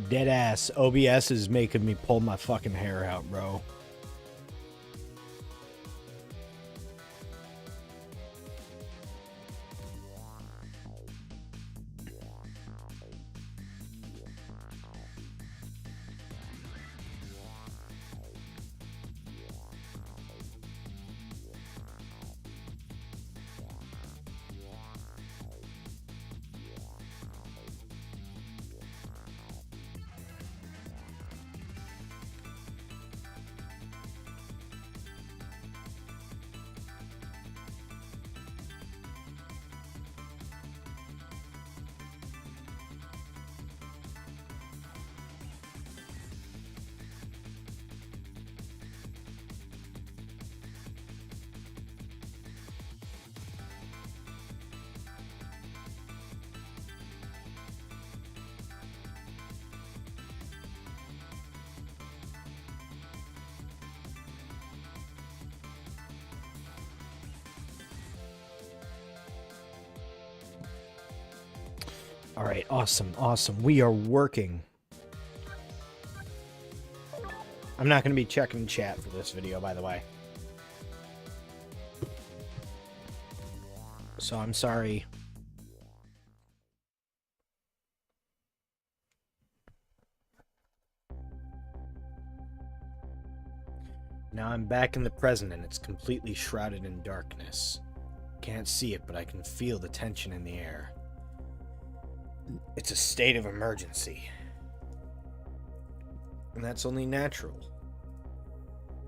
Dead ass. OBS is making me pull my fucking hair out, bro. All right, awesome, awesome. We are working. I'm not going to be checking chat for this video, by the way. So I'm sorry. Now I'm back in the present and it's completely shrouded in darkness. Can't see it, but I can feel the tension in the air. It's a state of emergency. And that's only natural.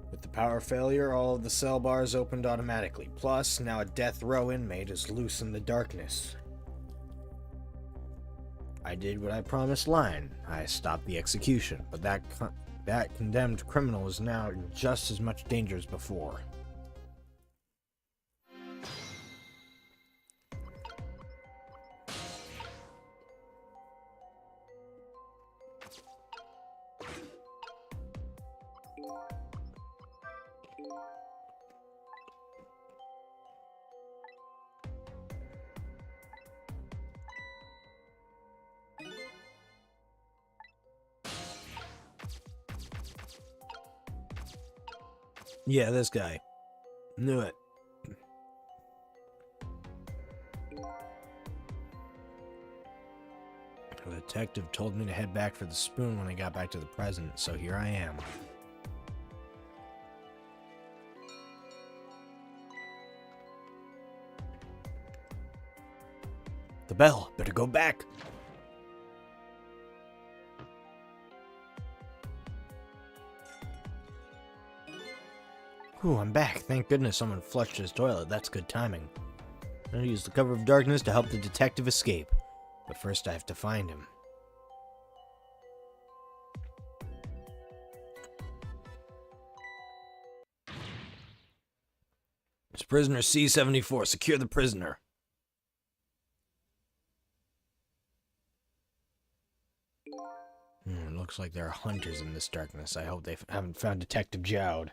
With the power failure, all of the cell bars opened automatically. Plus, now a death row inmate is loose in the darkness. I did what I promised Lion. I stopped the execution, but that condemned criminal is now in just as much danger as before. Yeah, this guy. Knew it. The detective told me to head back for the spoon when I got back to the present, so here I am. The bell. Better go back. Ooh, I'm back. Thank goodness someone flushed his toilet. That's good timing. I'll use the cover of darkness to help the detective escape. But first I have to find him. It's prisoner C-74. Secure the prisoner. Looks like there are hunters in this darkness. I hope they haven't found Detective Jowd.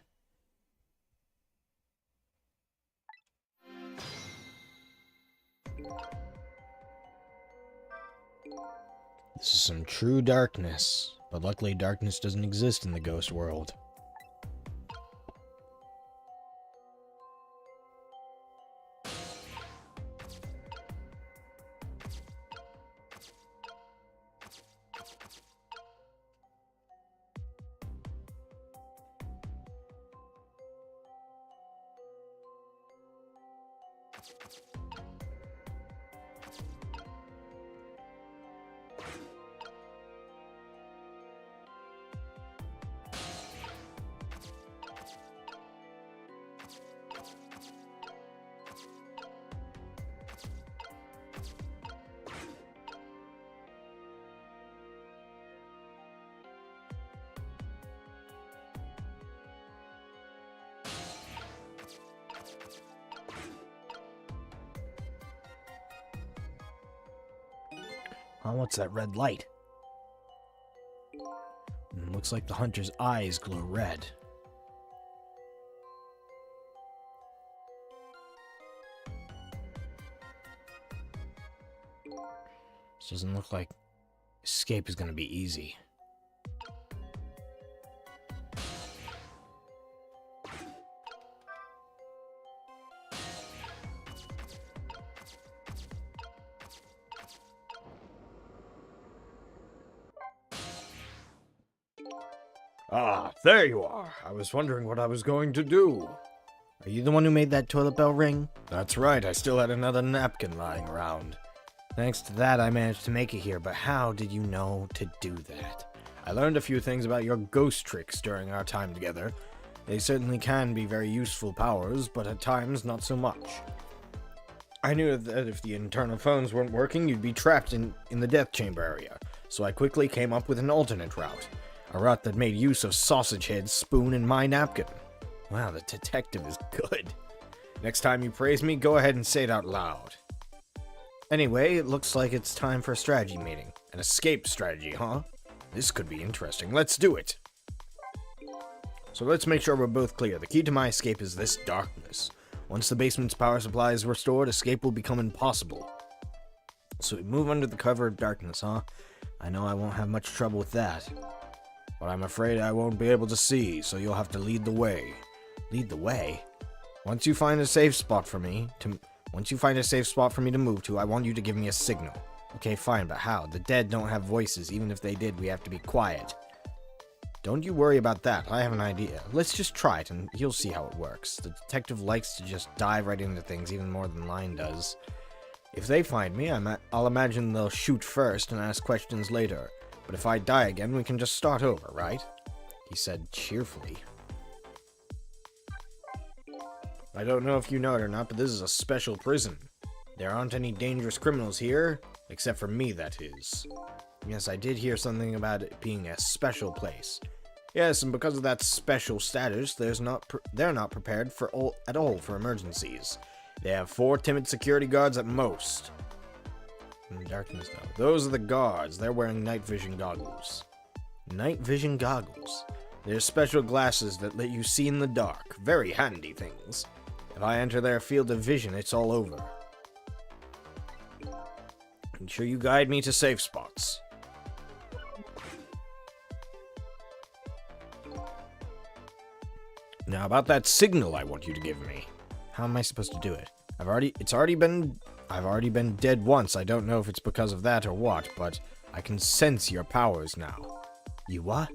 This is some true darkness, but luckily darkness doesn't exist in the ghost world. What's that red light? Looks like the hunter's eyes glow red. This doesn't look like Escape is gonna be easy. Ah, there you are. I was wondering what I was going to do. Are you the one who made that toilet bell ring? That's right, I still had another napkin lying around. Thanks to that, I managed to make it here, but how did you know to do that? I learned a few things about your ghost tricks during our time together. They certainly can be very useful powers, but at times not so much. I knew that if the internal phones weren't working, you'd be trapped in the death chamber area, so I quickly came up with an alternate route. A route that made use of Sausage Head's spoon and my napkin. Wow, the detective is good. Next time you praise me, go ahead and say it out loud. Anyway, it looks like it's time for a strategy meeting. An escape strategy, huh? This could be interesting. Let's do it. So let's make sure we're both clear. The key to my escape is this darkness. Once the basement's power supply is restored, escape will become impossible. So we move under the cover of darkness, huh? I know I won't have much trouble with that. But I'm afraid I won't be able to see, so you'll have to lead the way. Lead the way? Once you find a safe spot for me to move to, I want you to give me a signal. Okay, fine, but how? The dead don't have voices. Even if they did, we have to be quiet. Don't you worry about that. I have an idea. Let's just try it, and you'll see how it works. The detective likes to just dive right into things even more than Line does. If they find me, I'll imagine they'll shoot first and ask questions later. But if I die again, we can just start over, right? He said cheerfully. I don't know if you know it or not, but this is a special prison. There aren't any dangerous criminals here, except for me, that is. Yes, I did hear something about it being a special place. Yes, and because of that special status, they're not prepared at all for emergencies. They have 4 timid security guards at most. In the darkness, though. Those are the guards. They're wearing night vision goggles. Night vision goggles? They're special glasses that let you see in the dark. Very handy things. If I enter their field of vision, it's all over. Ensure you guide me to safe spots. Now about that signal I want you to give me. How am I supposed to do it? I've already been dead once. I don't know if it's because of that or what, but I can sense your powers now. You what?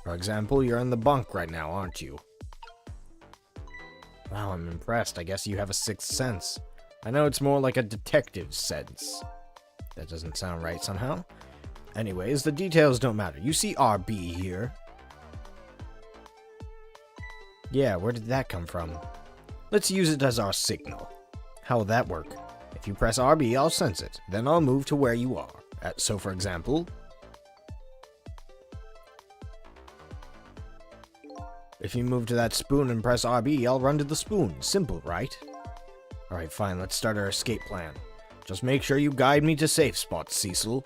For example, you're in the bunk right now, aren't you? Wow, I'm impressed. I guess you have a sixth sense. I know it's more like a detective's sense. That doesn't sound right somehow. Anyways, the details don't matter. You see RB here? Yeah, where did that come from? Let's use it as our signal. How will that work? If you press RB, I'll sense it. Then I'll move to where you are. So, for example... if you move to that spoon and press RB, I'll run to the spoon. Simple, right? Alright, fine. Let's start our escape plan. Just make sure you guide me to safe spots, Cecil.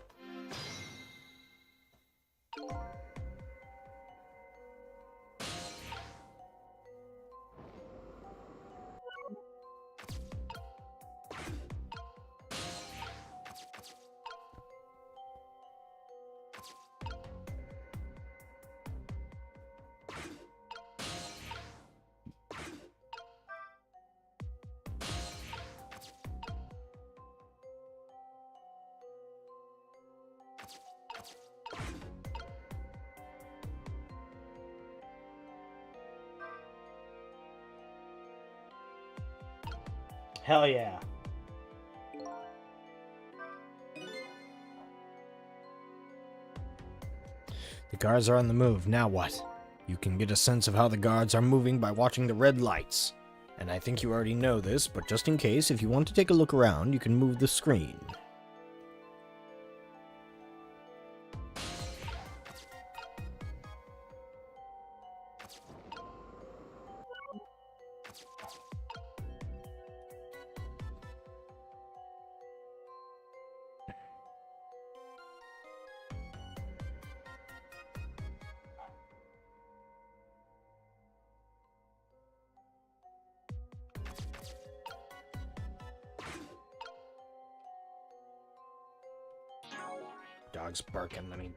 Hell yeah. The guards are on the move. Now what? You can get a sense of how the guards are moving by watching the red lights. And I think you already know this, but just in case, if you want to take a look around, you can move the screen. Dog's barking. I mean...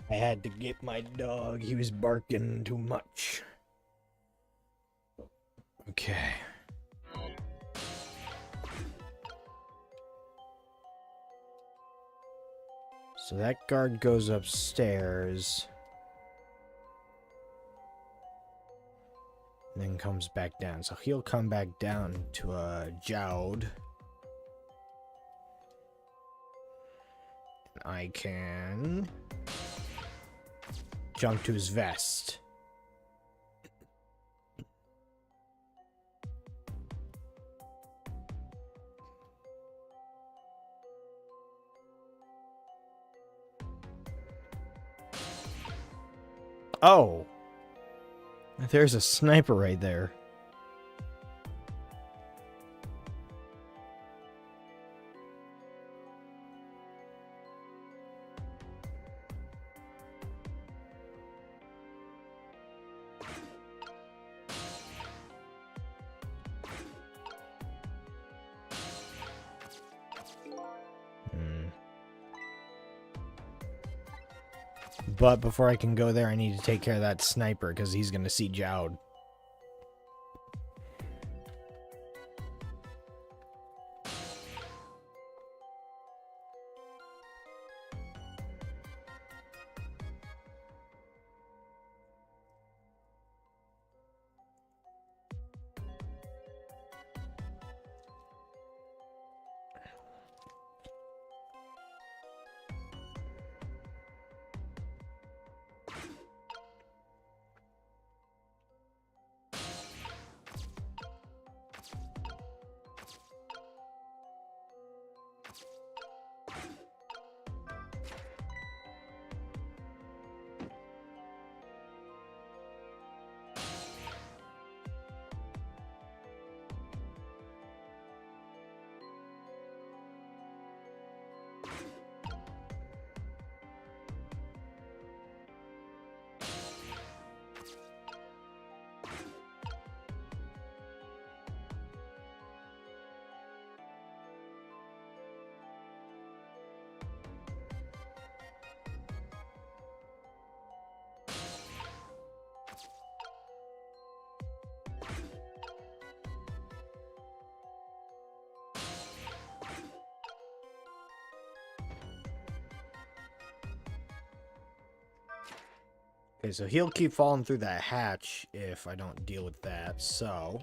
I had to get my dog. He was barking too much. Okay. So that guard goes upstairs. And then comes back down. So he'll come back down to Jowd. And I can jump to his vest. Oh! There's a sniper right there. But before I can go there, I need to take care of that sniper, because he's going to see Jowd. Okay, so he'll keep falling through that hatch if I don't deal with that, so...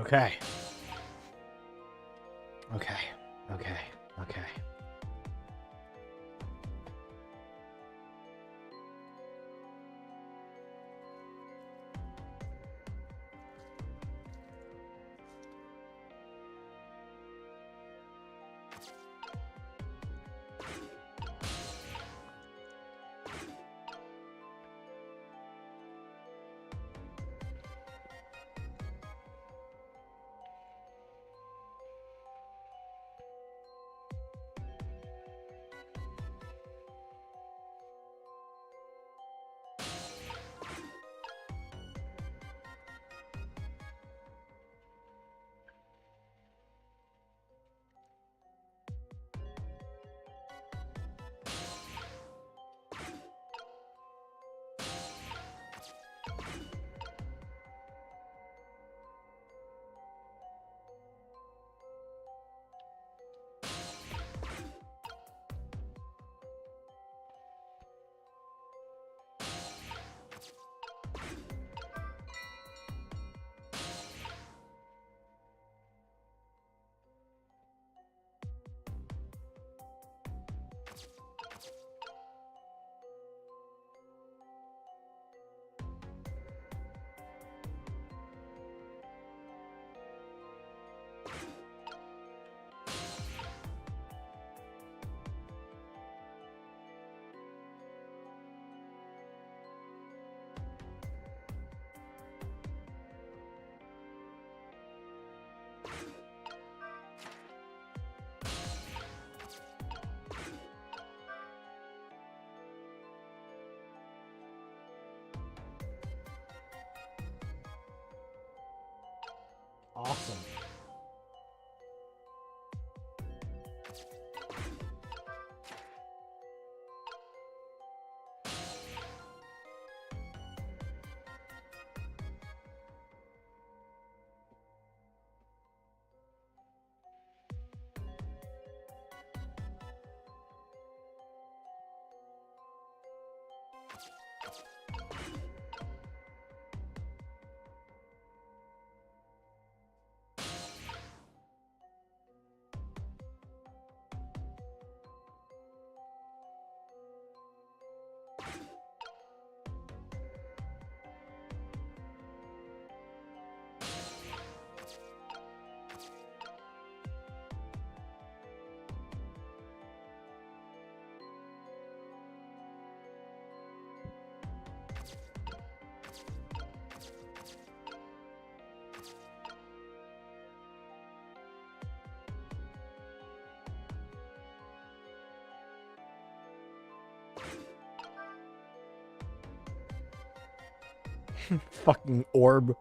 Okay. Okay. Okay. Okay. Awesome. Fucking orb.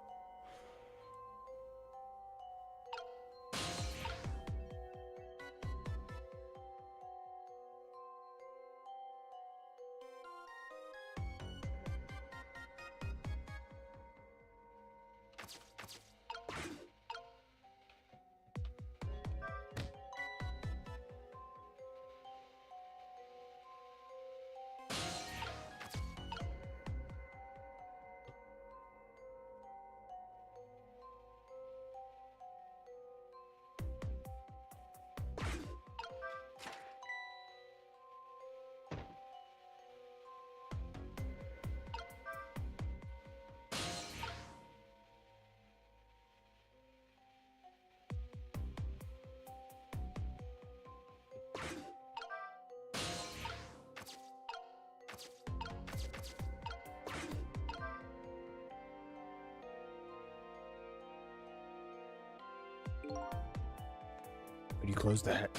Could you close that?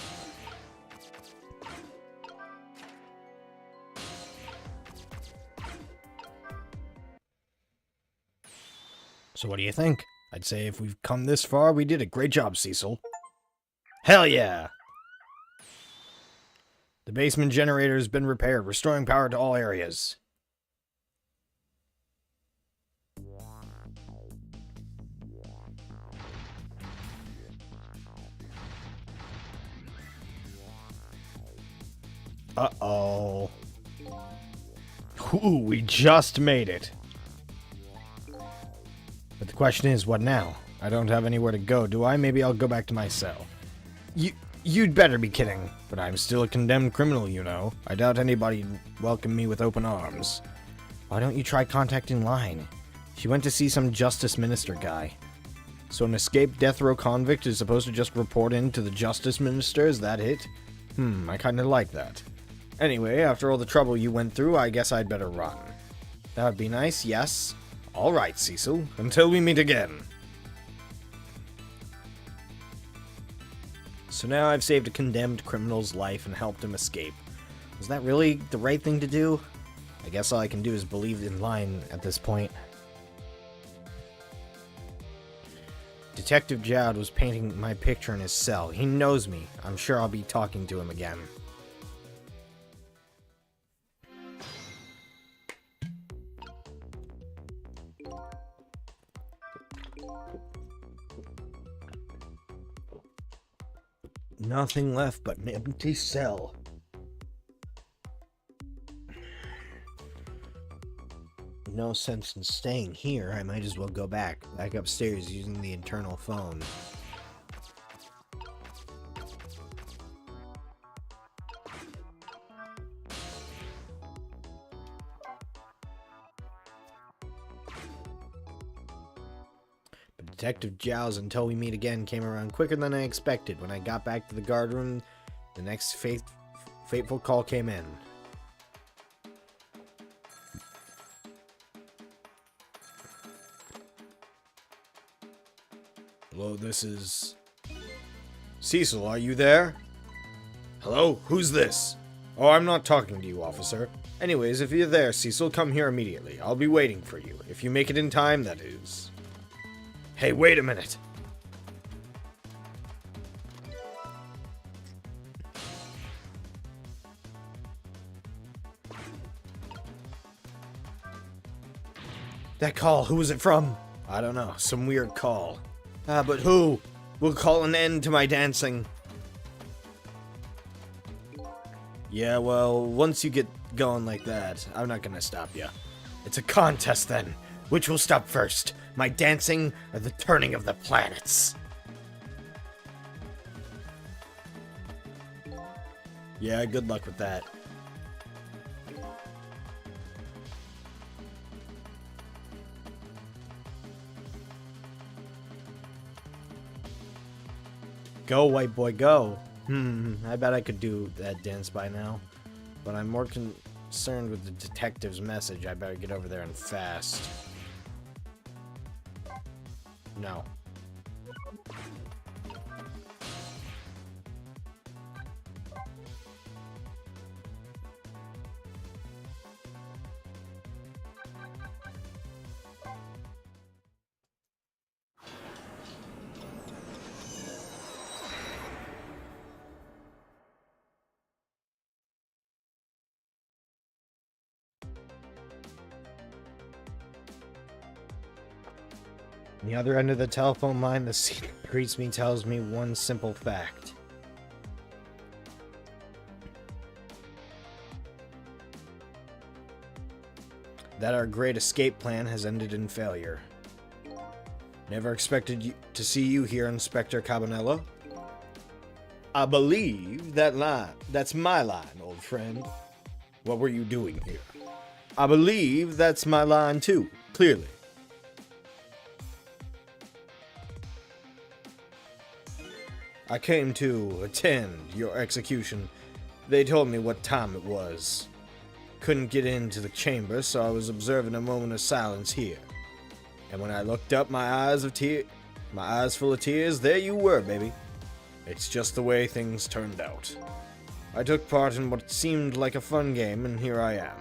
So what do you think? I'd say if we've come this far, we did a great job, Cecil. Hell yeah! The basement generator has been repaired, restoring power to all areas. Uh-oh. Ooh, we just made it. But the question is, what now? I don't have anywhere to go, do I? Maybe I'll go back to my cell. You'd better be kidding. But I'm still a condemned criminal, you know. I doubt anybody'd welcome me with open arms. Why don't you try contacting Line? She went to see some justice minister guy. So an escaped death row convict is supposed to just report in to the justice minister? Is that it? I kinda like that. Anyway, after all the trouble you went through, I guess I'd better run. That would be nice, yes. Alright, Cecil. Until we meet again. So now I've saved a condemned criminal's life and helped him escape. Was that really the right thing to do? I guess all I can do is believe in Line at this point. Detective Jowd was painting my picture in his cell. He knows me. I'm sure I'll be talking to him again. Nothing left but an empty cell. No sense in staying here. I might as well go back upstairs using the internal phone. But Detective Jowd, until we meet again, came around quicker than I expected. When I got back to the guard room, the next fateful call came in. Hello, this is... Cecil, are you there? Hello, who's this? Oh, I'm not talking to you, officer. Anyways, if you're there, Cecil, come here immediately. I'll be waiting for you. If you make it in time, that is. Hey, wait a minute. That call, who was it from? I don't know, some weird call. But who will call an end to my dancing? Yeah, well, once you get going like that, I'm not gonna stop you. It's a contest then. Which will stop first? My dancing or the turning of the planets? Yeah, good luck with that. Go, white boy, go. I bet I could do that dance by now. But I'm more concerned with the detective's message. I better get over there and fast. No. On the other end of the telephone line, the seat that greets me tells me one simple fact. That our great escape plan has ended in failure. Never expected to see you here, Inspector Cabanello. I believe that's my line, old friend. What were you doing here? I believe that's my line too, clearly. I came to attend your execution. They told me what time it was. Couldn't get into the chamber, so I was observing a moment of silence here. And when I looked up, my eyes full of tears, there you were, baby. It's just the way things turned out. I took part in what seemed like a fun game, and here I am.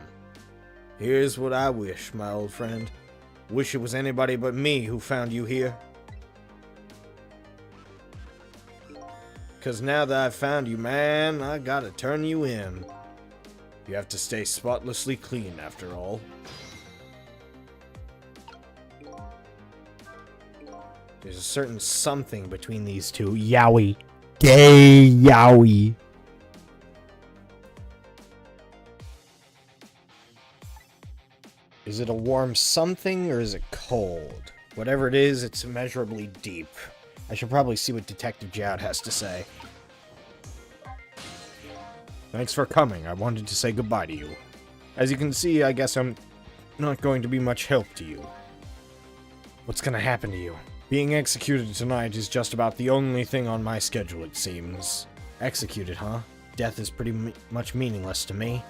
Here's what I wish, my old friend. Wish it was anybody but me who found you here. 'Cause now that I've found you, man, I gotta turn you in. You have to stay spotlessly clean, after all. There's a certain something between these two. Yowie. Gay yowie. Is it a warm something, or is it cold? Whatever it is, it's immeasurably deep. I should probably see what Detective Jowd has to say. Thanks for coming. I wanted to say goodbye to you. As you can see, I guess I'm not going to be much help to you. What's gonna happen to you? Being executed tonight is just about the only thing on my schedule, it seems. Executed, huh? Death is pretty much meaningless to me.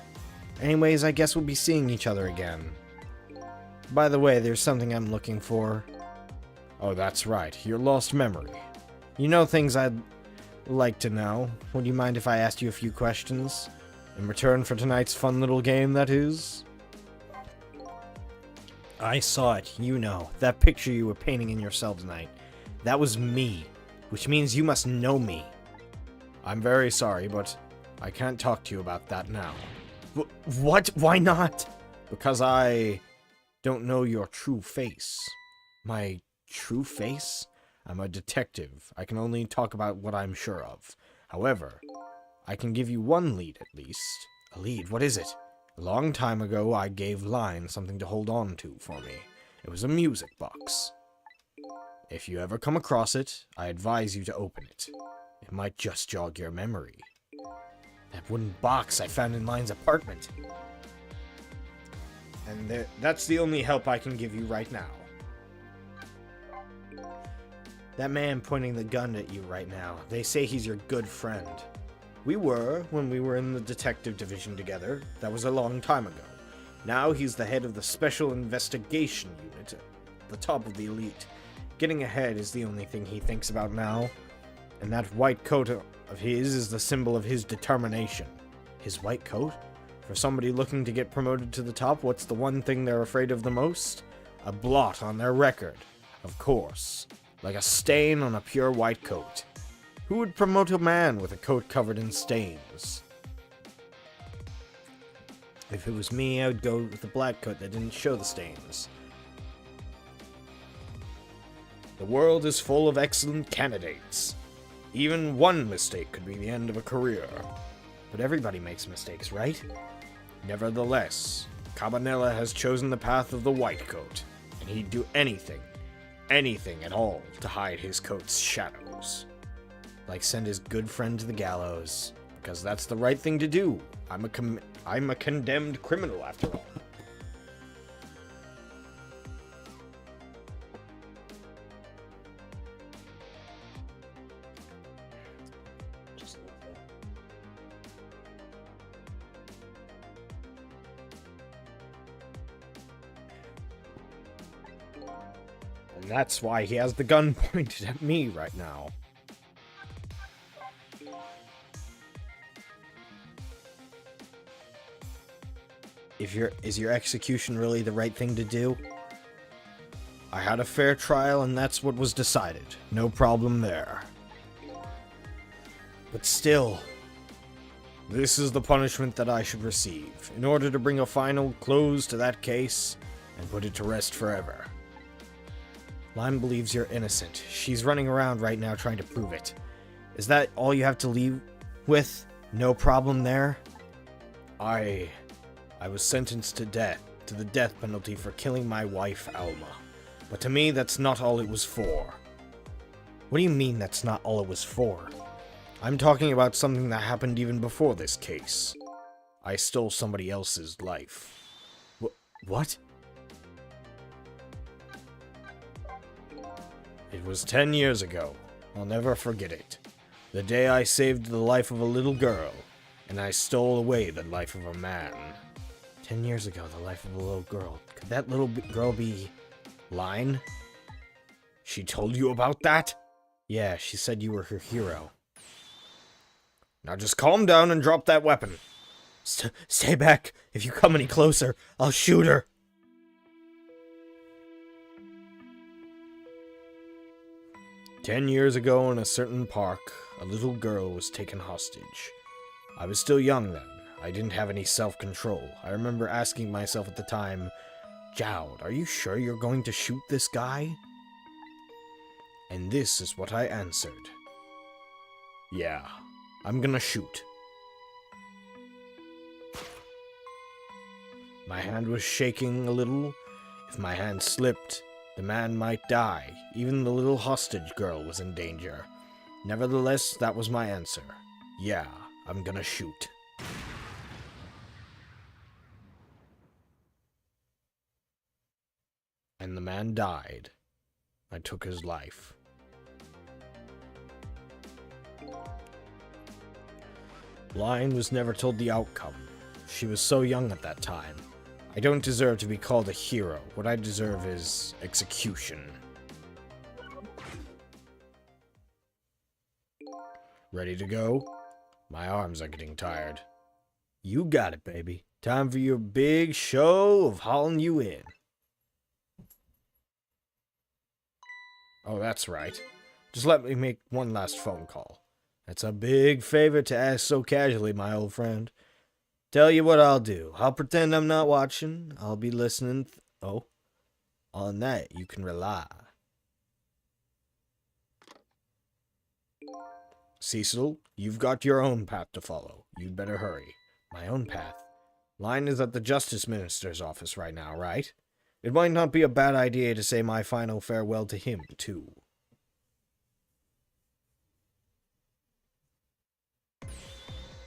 Anyways, I guess we'll be seeing each other again. By the way, there's something I'm looking for. Oh, that's right. Your lost memory. You know things I'd like to know. Would you mind if I asked you a few questions? In return for tonight's fun little game, that is? I saw it, you know. That picture you were painting in your cell tonight. That was me. Which means you must know me. I'm very sorry, but I can't talk to you about that now. What? Why not? Because I don't know your true face. My true face? I'm a detective. I can only talk about what I'm sure of. However, I can give you one lead at least. A lead? What is it? A long time ago, I gave Line something to hold on to for me. It was a music box. If you ever come across it, I advise you to open it. It might just jog your memory. That wooden box I found in Line's apartment. And that's the only help I can give you right now. That man pointing the gun at you right now, they say he's your good friend. We were, when we were in the detective division together. That was a long time ago. Now he's the head of the Special Investigation Unit, at the top of the elite. Getting ahead is the only thing he thinks about now. And that white coat of his is the symbol of his determination. His white coat? For somebody looking to get promoted to the top, what's the one thing they're afraid of the most? A blot on their record. Of course. Like a stain on a pure white coat. Who would promote a man with a coat covered in stains? If it was me, I would go with a black coat that didn't show the stains. The world is full of excellent candidates. Even one mistake could be the end of a career. But everybody makes mistakes, right? Nevertheless, Cabanela has chosen the path of the white coat, and he'd do anything at all to hide his coat's shadows. Like send his good friend to the gallows, because that's the right thing to do. I'm a condemned criminal after all. And that's why he has the gun pointed at me right now. Is your execution really the right thing to do? I had a fair trial and that's what was decided. No problem there. But still, this is the punishment that I should receive, in order to bring a final close to that case and put it to rest forever. Line believes you're innocent. She's running around right now trying to prove it. Is that all you have to leave with? No problem there? I was sentenced to death, to the death penalty for killing my wife, Alma. But to me, that's not all it was for. What do you mean that's not all it was for? I'm talking about something that happened even before this case. I stole somebody else's life. What? It was 10 years ago. I'll never forget it. The day I saved the life of a little girl, and I stole away the life of a man. 10 years ago, the life of a little girl. Could that little girl be Line? She told you about that? Yeah, she said you were her hero. Now just calm down and drop that weapon. Stay back. If you come any closer, I'll shoot her. "10 years ago in a certain park, a little girl was taken hostage. I was still young then. I didn't have any self-control. I remember asking myself at the time, Jowd, are you sure you're going to shoot this guy? And this is what I answered. Yeah, I'm gonna shoot. My hand was shaking a little. If my hand slipped, The man might die. Even the little hostage girl was in danger. Nevertheless, that was my answer. Yeah, I'm gonna shoot. And the man died. I took his life. Lion was never told the outcome. She was so young at that time. I don't deserve to be called a hero. What I deserve is execution. Ready to go? My arms are getting tired. You got it, baby. Time for your big show of hauling you in. Oh, that's right. Just let me make one last phone call. That's a big favor to ask so casually, my old friend. Tell you what I'll do. I'll pretend I'm not watching. I'll be listening. On that you can rely. Cecil, you've got your own path to follow. You'd better hurry. My own path? Lion is at the Justice Minister's office right now, right? It might not be a bad idea to say my final farewell to him, too.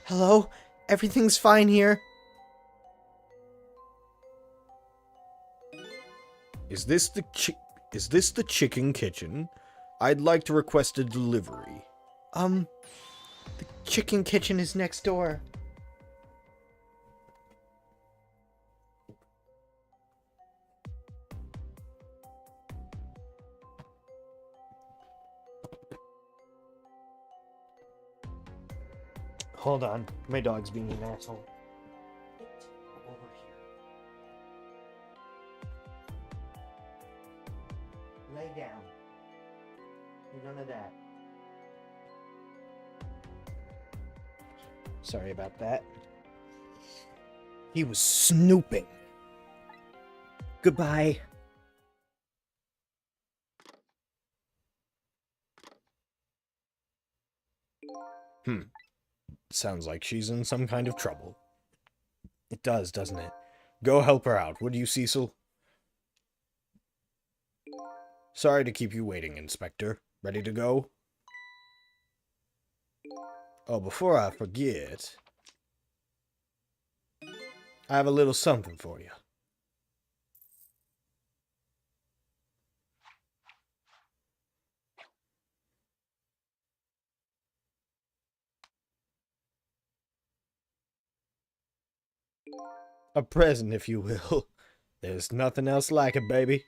Hello? Everything's fine here. Is this the chicken kitchen? I'd like to request a delivery. The chicken kitchen is next door. Hold on. My dog's being an asshole. Over here. Lay down. None of that. Sorry about that. He was snooping. Goodbye. Sounds like she's in some kind of trouble. It does, doesn't it? Go help her out, would you, Cecil? Sorry to keep you waiting, Inspector. Ready to go? Oh, before I forget, I have a little something for you. A present, if you will. There's nothing else like it, baby.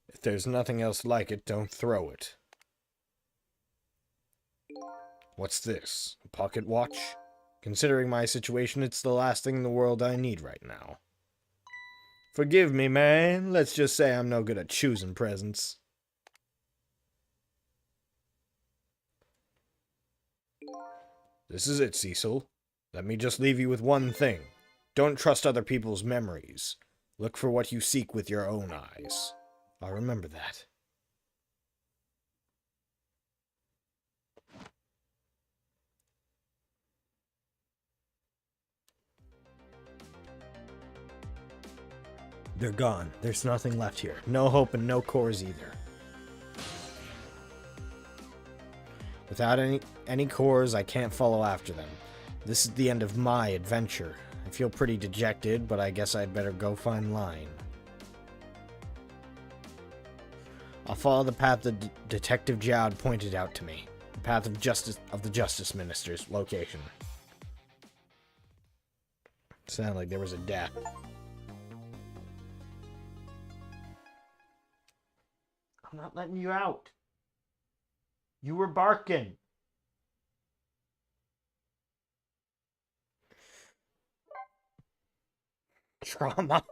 If there's nothing else like it, don't throw it. What's this? A pocket watch? Considering my situation, it's the last thing in the world I need right now. Forgive me, man. Let's just say I'm no good at choosing presents. This is it, Cecil. Let me just leave you with one thing. Don't trust other people's memories. Look for what you seek with your own eyes. I'll remember that. They're gone. There's nothing left here. No hope and no cores either. Without any cores, I can't follow after them. This is the end of my adventure. I feel pretty dejected, but I guess I'd better go find Lion. I'll follow the path that Detective Jowd pointed out to me. The path of the Justice Minister's location. Sounded like there was a death. I'm not letting you out. You were barking. Trauma.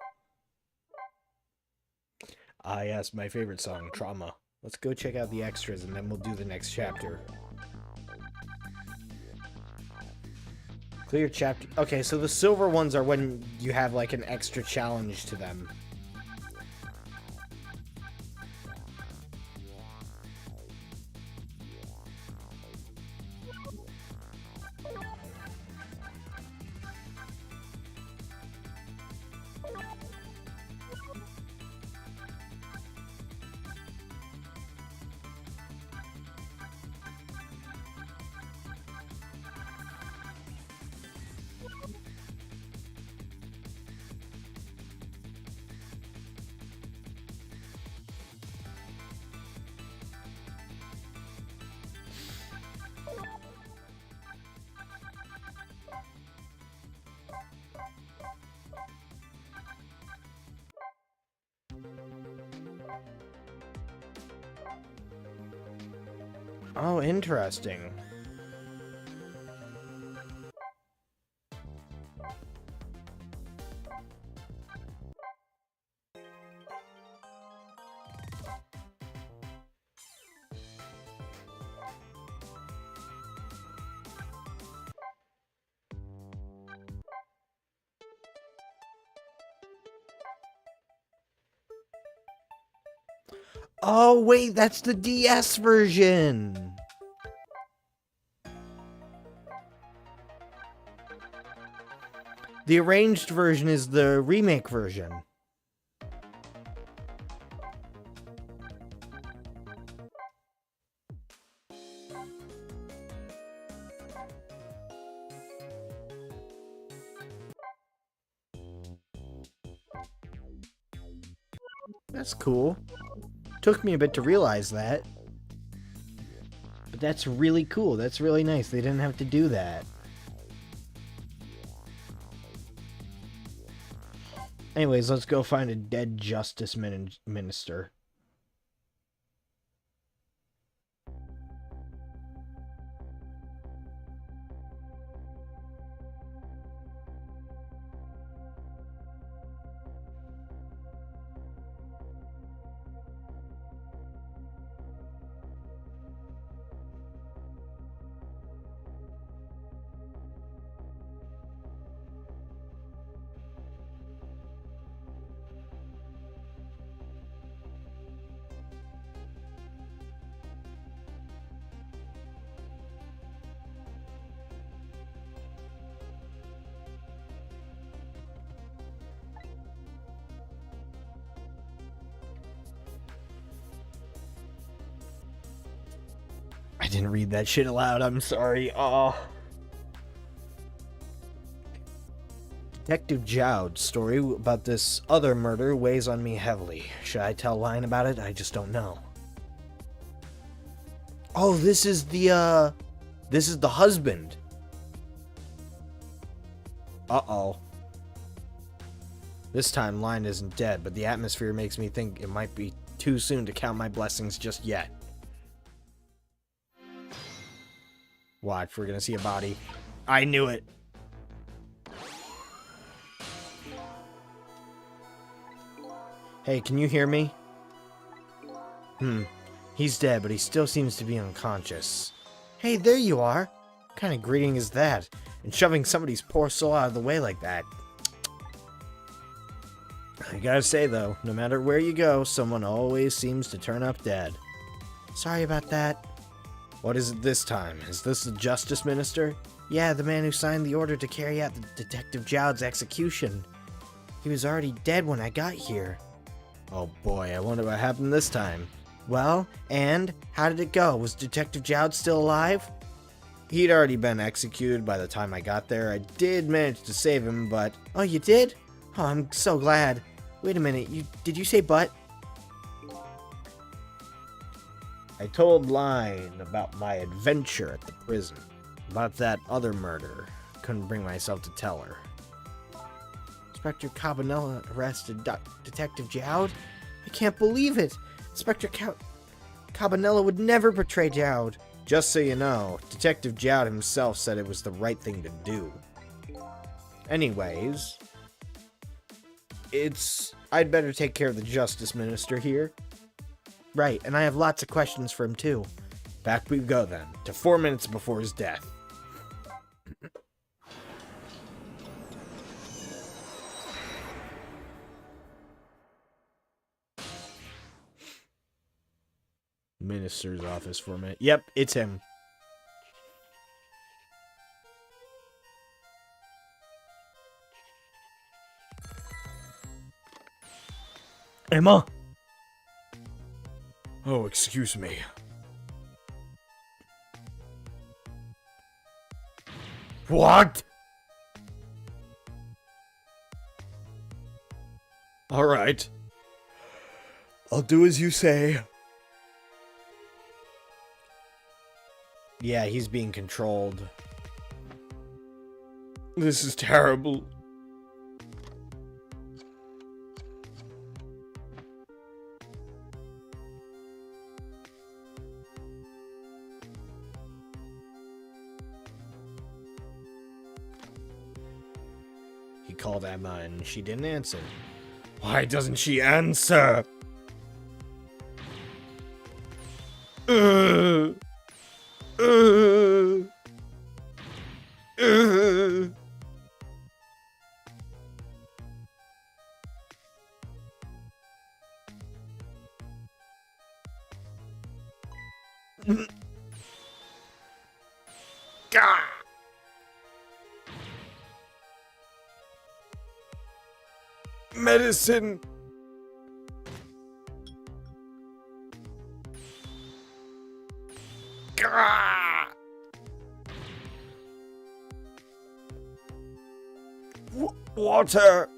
Ah, yes, my favorite song, Trauma. Let's go check out the extras and then we'll do the next chapter. Clear chapter. Okay, so the silver ones are when you have like an extra challenge to them. Oh, interesting. Oh, wait, that's the DS version. The arranged version is the remake version. That's cool. Took me a bit to realize that. But that's really cool. That's really nice. They didn't have to do that. Anyways, let's go find a dead justice minister. I didn't read that shit aloud. I'm sorry. Oh. Detective Jowd's story about this other murder weighs on me heavily. Should I tell Lion about it? I just don't know. Oh, this is the husband. Uh-oh. This time, Lion isn't dead, but the atmosphere makes me think it might be too soon to count my blessings just yet. Watch, we're gonna see a body. I knew it. Hey, can you hear me? He's dead, but he still seems to be unconscious. Hey, there you are. What kind of greeting is that? And shoving somebody's poor soul out of the way like that. I gotta say, though, no matter where you go, someone always seems to turn up dead. Sorry about that. What is it this time? Is this the Justice Minister? Yeah, the man who signed the order to carry out the Detective Jowd's execution. He was already dead when I got here. Oh boy, I wonder what happened this time. Well, and? How did it go? Was Detective Jowd still alive? He'd already been executed by the time I got there. I did manage to save him, but... Oh, you did? Oh, I'm so glad. Wait a minute, did you say but? I told Line about my adventure at the prison. About that other murder. Couldn't bring myself to tell her. Inspector Cabanela arrested Detective Jowd? I can't believe it! Inspector Cabanela would never betray Jowd. Just so you know, Detective Jowd himself said it was the right thing to do. Anyways, I'd better take care of the Justice Minister here. Right, and I have lots of questions for him too. Back we go then, to 4 minutes before his death. Minister's office for a minute. Yep, it's him. Emma! Oh, excuse me. What? All right. I'll do as you say. Yeah, he's being controlled. This is terrible. called Emma and she didn't answer. Why doesn't she answer? Gah! Medicine. Gah! Water.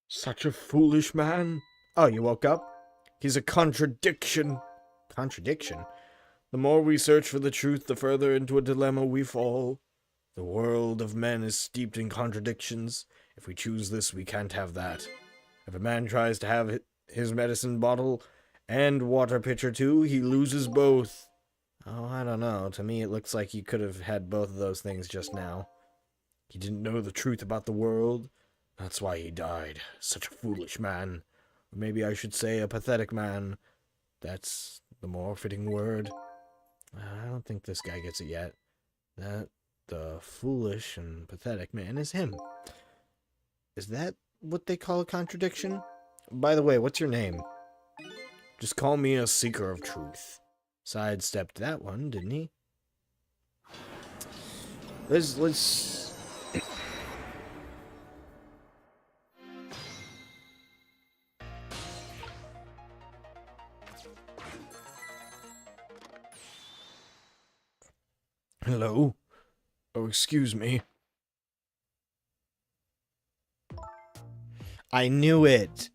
Such a foolish man. Oh, you woke up? He's a contradiction. Contradiction? The more we search for the truth, the further into a dilemma we fall. The world of men is steeped in contradictions. If we choose this, we can't have that. If a man tries to have his medicine bottle and water pitcher too, he loses both. Oh, I don't know. To me, it looks like you could have had both of those things just now. He didn't know the truth about the world. That's why he died. Such a foolish man. Or maybe I should say a pathetic man. That's the more fitting word. I don't think this guy gets it yet. That the foolish and pathetic man is him. Is that what they call a contradiction? By the way, what's your name? Just call me a seeker of truth. Sidestepped that one, didn't he? Let's... Hello? Oh, excuse me. I knew it.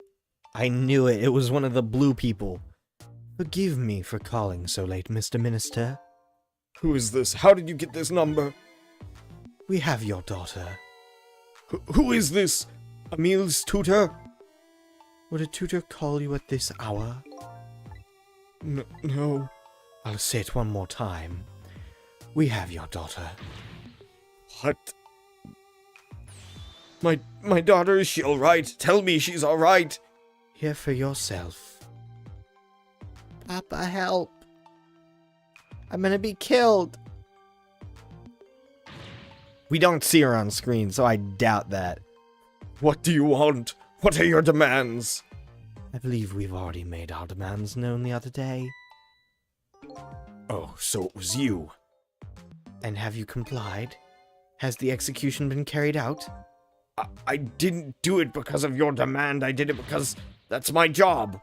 I knew it. It was one of the blue people. Forgive me for calling so late, Mr. Minister. Who is this? How did you get this number? We have your daughter. Who is this? Emil's tutor? Would a tutor call you at this hour? No. I'll say it one more time. We have your daughter. What? My daughter, is she alright? Tell me she's alright. Hear for yourself. Papa, help. I'm gonna be killed. We don't see her on screen, so I doubt that. What do you want? What are your demands? I believe we've already made our demands known the other day. Oh, so it was you. And have you complied? Has the execution been carried out? I didn't do it because of your demand. I did it because that's my job.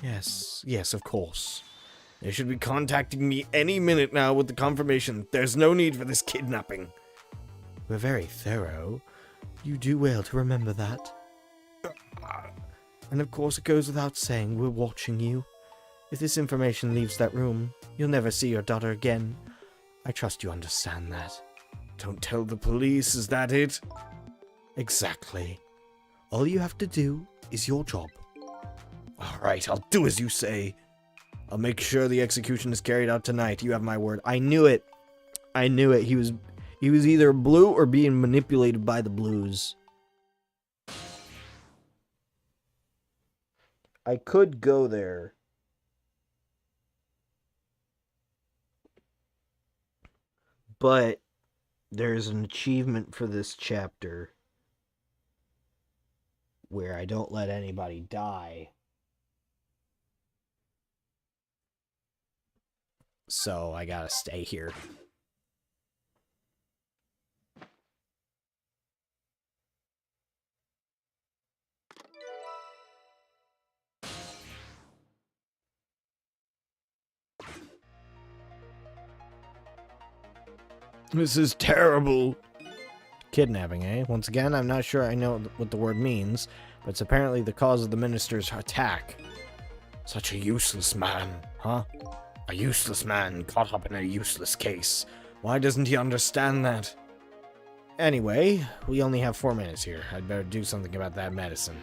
Yes, of course. They should be contacting me any minute now with the confirmation. There's no need for this kidnapping. We're very thorough. You do well to remember that. And of course it goes without saying, we're watching you. If this information leaves that room, you'll never see your daughter again. I trust you understand that. Don't tell the police, is that it? Exactly. All you have to do is your job. Alright, I'll do as you say. I'll make sure the execution is carried out tonight. You have my word. I knew it. I knew it. He was either blue or being manipulated by the blues. I could go there. But there's an achievement for this chapter where I don't let anybody die. So I gotta stay here. This is terrible. Kidnapping, eh? Once again, I'm not sure I know what the word means, but it's apparently the cause of the minister's attack. Such a useless man, huh? A useless man caught up in a useless case. Why doesn't he understand that? Anyway, we only have 4 minutes here. I'd better do something about that medicine.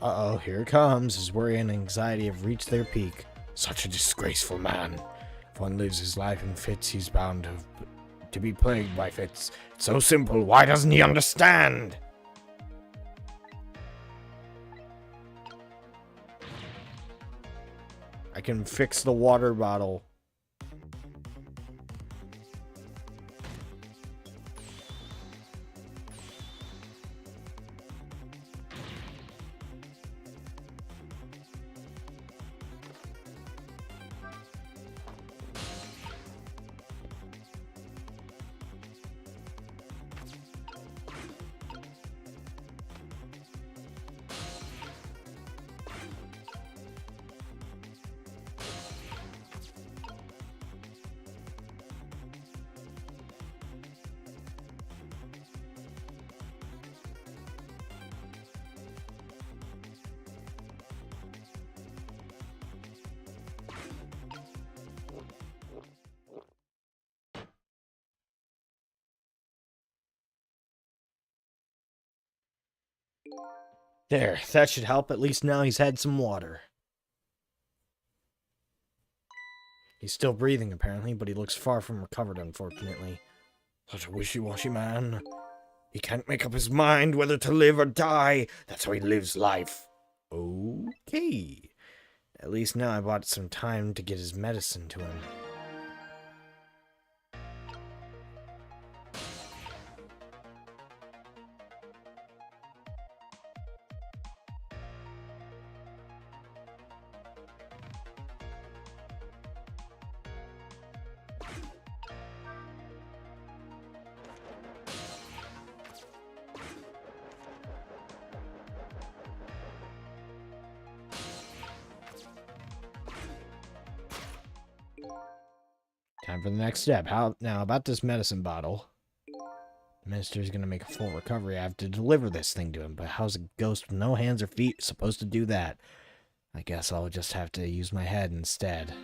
Uh-oh, here it comes. His worry and anxiety have reached their peak. Such a disgraceful man. If one lives his life in fits, he's bound to be plagued by fits. It's so simple, why doesn't he understand? I can fix the water bottle. There, that should help. At least now he's had some water. He's still breathing, apparently, but he looks far from recovered, unfortunately. Such a wishy-washy man. He can't make up his mind whether to live or die. That's how he lives life. Okay. At least now I bought some time to get his medicine to him. Time for the next step. Now, about this medicine bottle. The minister's gonna make a full recovery. I have to deliver this thing to him, but how's a ghost with no hands or feet supposed to do that? I guess I'll just have to use my head instead.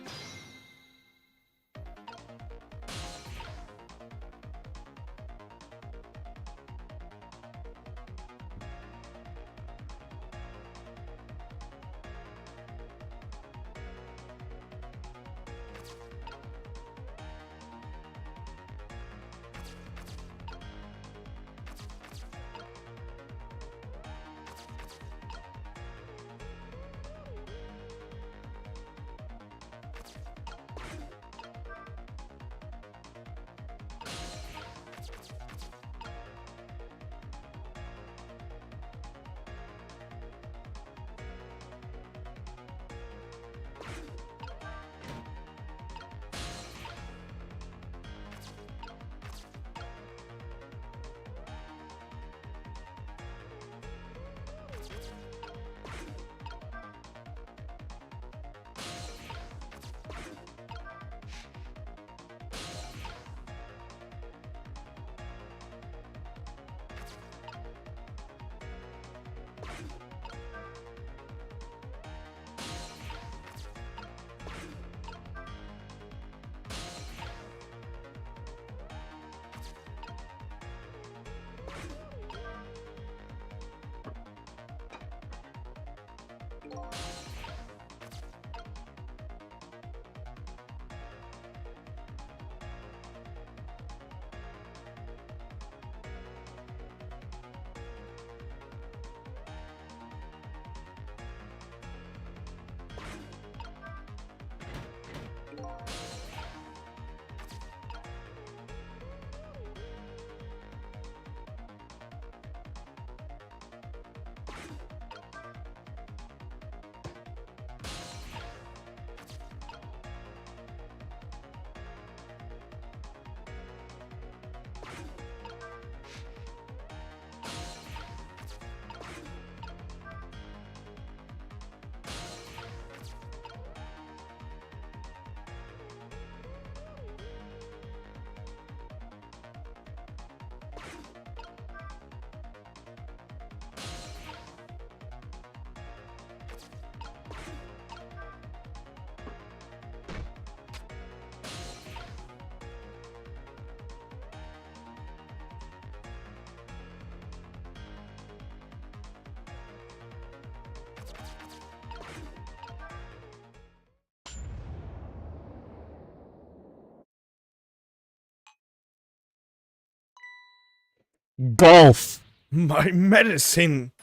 Golf! My medicine!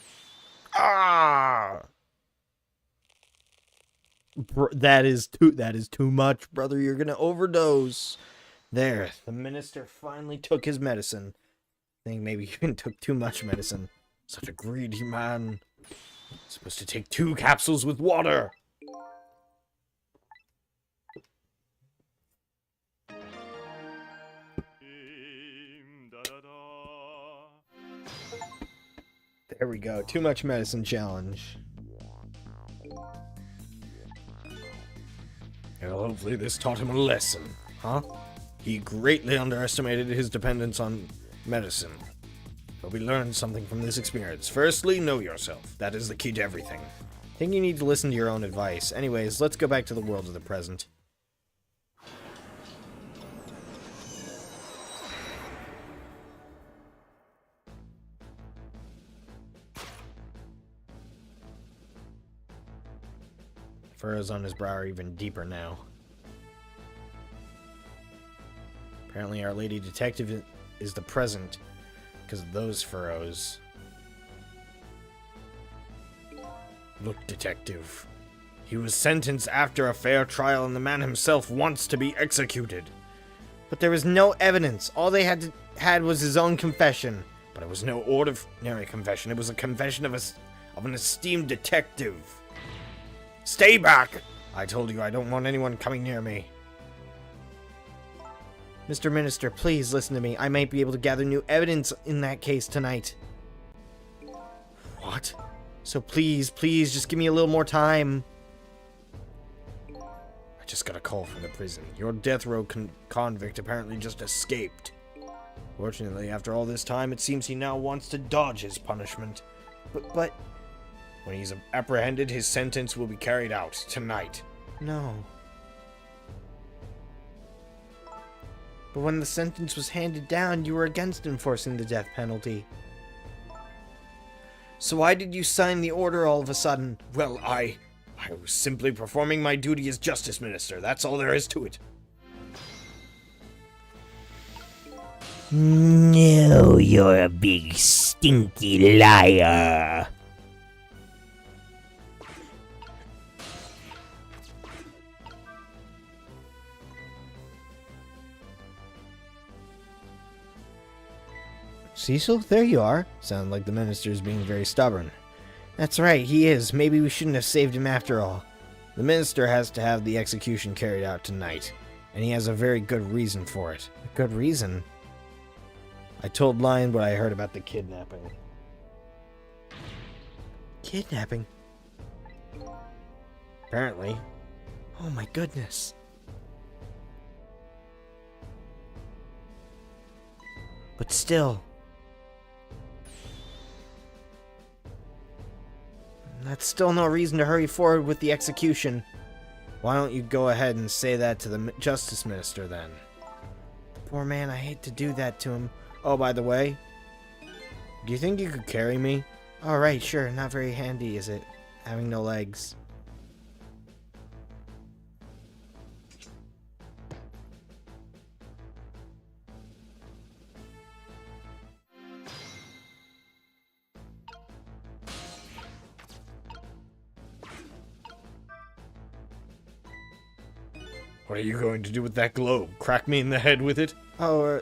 Ah! That is too much, brother. You're gonna overdose. There, the minister finally took his medicine. I think maybe he even took too much medicine. Such a greedy man. Supposed to take 2 capsules with water. There we go. Too much medicine challenge. Well, hopefully this taught him a lesson. Huh? He greatly underestimated his dependence on medicine. But we learned something from this experience. Firstly, know yourself. That is the key to everything. I think you need to listen to your own advice. Anyways, let's go back to the world of the present. Furrows on his brow are even deeper now. Apparently our lady detective is the present because of those furrows. Look, detective. He was sentenced after a fair trial and the man himself wants to be executed. But there was no evidence. All they had was his own confession. But it was no ordinary confession. It was a confession of an esteemed detective. Stay back! I told you I don't want anyone coming near me. Mr. Minister, please listen to me. I might be able to gather new evidence in that case tonight. What? So please, just give me a little more time. I just got a call from the prison. Your death row convict apparently just escaped. Fortunately, after all this time, it seems he now wants to dodge his punishment. But... When he's apprehended, his sentence will be carried out tonight. No. But when the sentence was handed down, you were against enforcing the death penalty. So why did you sign the order all of a sudden? Well, I was simply performing my duty as Justice Minister. That's all there is to it. No, you're a big stinky liar. Cecil, there you are. Sound like the minister's being very stubborn. That's right, he is. Maybe we shouldn't have saved him after all. The minister has to have the execution carried out tonight, and he has a very good reason for it. A good reason? I told Lion what I heard about the kidnapping. Kidnapping? Apparently. Oh my goodness. But still... That's still no reason to hurry forward with the execution. Why don't you go ahead and say that to the Justice Minister, then? The poor man, I hate to do that to him. Oh, by the way, do you think you could carry me? Alright, sure, not very handy, is it? Having no legs. What are you going to do with that globe? Crack me in the head with it? Oh,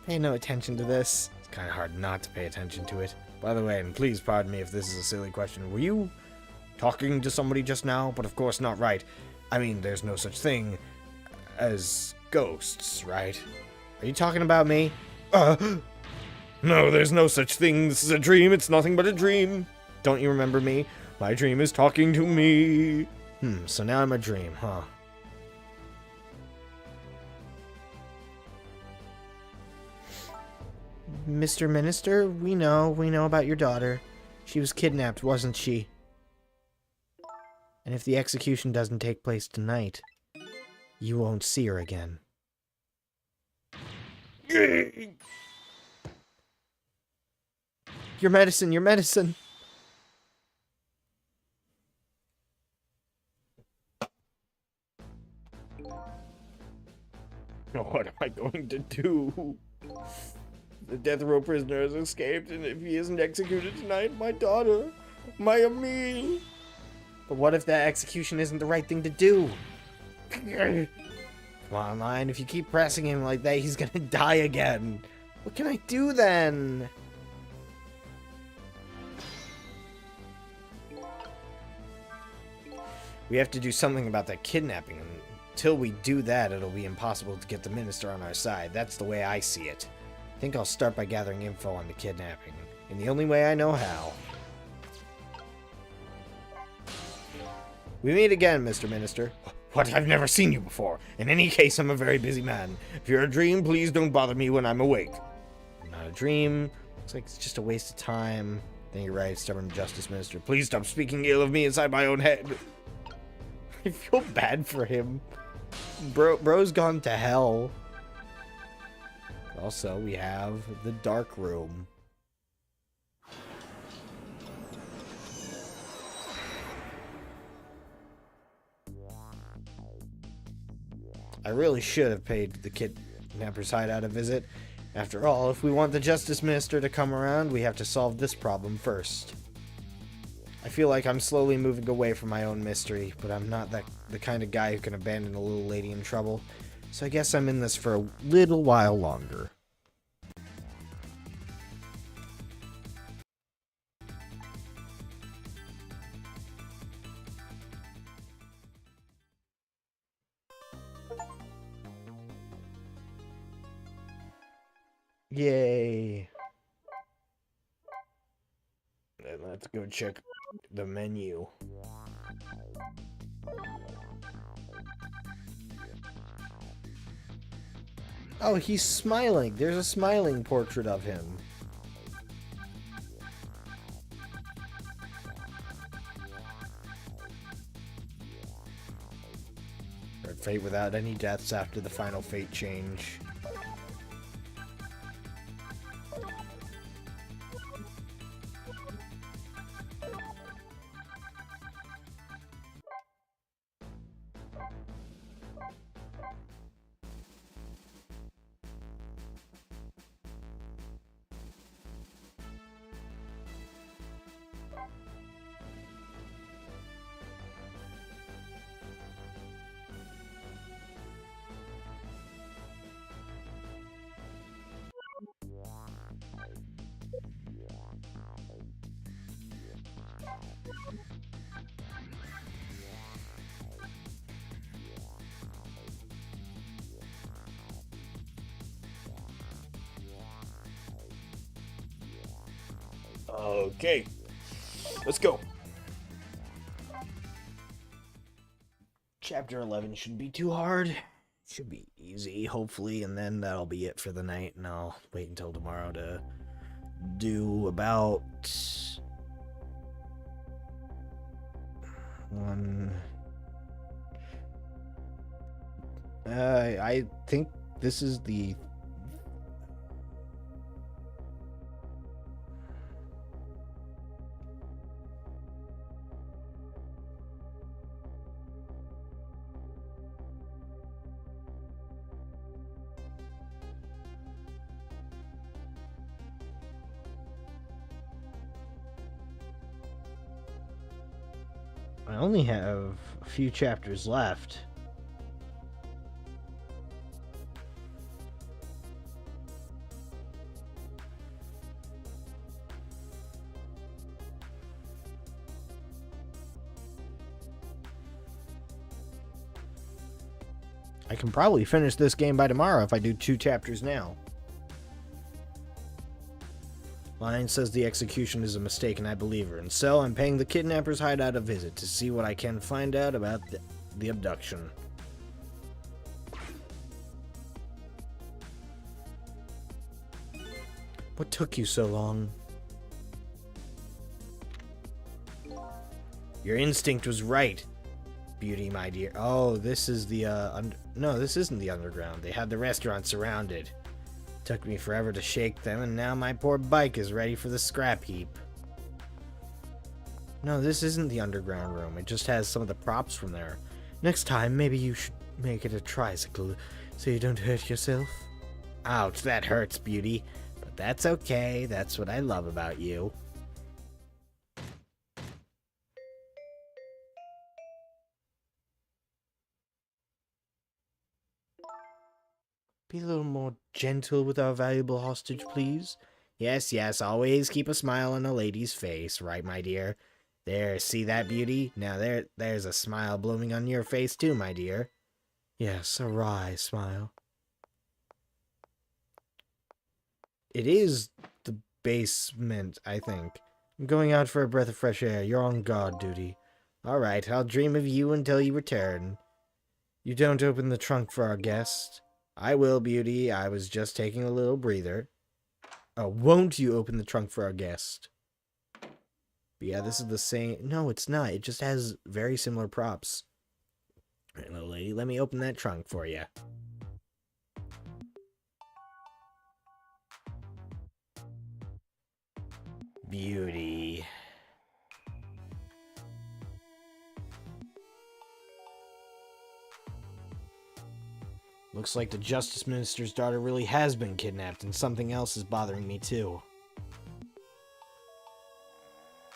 pay no attention to this. It's kind of hard not to pay attention to it. By the way, and please pardon me if this is a silly question, were you talking to somebody just now? But of course not, right? I mean, there's no such thing as ghosts, right? Are you talking about me? No, there's no such thing. This is a dream. It's nothing but a dream. Don't you remember me? My dream is talking to me. So now I'm a dream, huh? Mr. Minister, we know about your daughter. She was kidnapped, wasn't she? And if the execution doesn't take place tonight, you won't see her again. Your medicine, your medicine! What am I going to do? The death row prisoner has escaped, and if he isn't executed tonight, my daughter, my Emile. But what if that execution isn't the right thing to do? Come on, Lion. If you keep pressing him like that, he's gonna die again. What can I do then? We have to do something about that kidnapping. Until we do that, it'll be impossible to get the minister on our side. That's the way I see it. I think I'll start by gathering info on the kidnapping, in the only way I know how. We meet again, Mr. Minister. What? I've never seen you before. In any case, I'm a very busy man. If you're a dream, please don't bother me when I'm awake. Not a dream. Looks like it's just a waste of time. Then you're right, stubborn Justice Minister. Please stop speaking ill of me inside my own head. I feel bad for him. Bro's gone to hell. Also, we have the dark room. I really should have paid the kidnapper's hideout a visit. After all, if we want the Justice Minister to come around, we have to solve this problem first. I feel like I'm slowly moving away from my own mystery, but I'm not the kind of guy who can abandon a little lady in trouble. So I guess I'm in this for a little while longer. Yay! And let's go check the menu. Oh, he's smiling. There's a smiling portrait of him. Fate without any deaths after the final fate change. Okay, let's go. Chapter 11 shouldn't be too hard. Should be easy, hopefully, and then that'll be it for the night, and I'll wait until tomorrow to do about one. I think this is the I only have a few chapters left. I can probably finish this game by tomorrow if I do 2 chapters now. Lion says the execution is a mistake and I believe her, and so I'm paying the kidnapper's hideout a visit to see what I can find out about the abduction. What took you so long? Your instinct was right, Beauty, my dear. Oh, this is the, no, this isn't the underground. They had the restaurant surrounded. Took me forever to shake them, and now my poor bike is ready for the scrap heap. No, this isn't the underground room. It just has some of the props from there. Next time, maybe you should make it a tricycle, so you don't hurt yourself. Ouch, that hurts, Beauty. But That's okay. That's what I love about you. Be a little more gentle with our valuable hostage, please. Yes, yes, always keep a smile on a lady's face, right, my dear? There, see that beauty? Now there's a smile blooming on your face too, my dear. Yes, a wry smile. It is the basement, I think. I'm going out for a breath of fresh air. You're on guard duty. All right, I'll dream of you until you return. You don't open the trunk for our guest. I will, beauty. I was just taking a little breather. Oh, won't you open the trunk for our guest? But yeah, this is the same. No, it's not. It just has very similar props. All right, little lady, let me open that trunk for you. Beauty. Looks like the Justice Minister's daughter really has been kidnapped, and something else is bothering me too.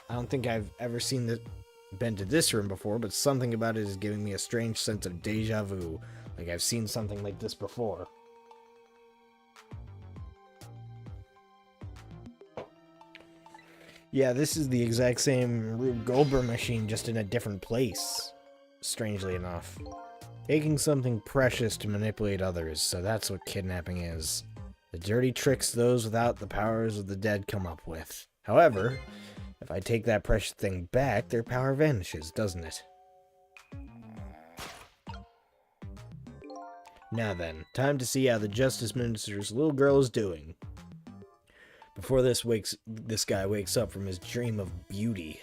I don't think I've ever been to this room before, but something about it is giving me a strange sense of deja vu. Like I've seen something like this before. Yeah, this is the exact same Rube Goldberg machine, just in a different place. Strangely enough. Taking something precious to manipulate others, so that's what kidnapping is. The dirty tricks those without the powers of the dead come up with. However, if I take that precious thing back, their power vanishes, doesn't it? Now then, time to see how the Justice Minister's little girl is doing. Before this guy wakes up from his dream of beauty.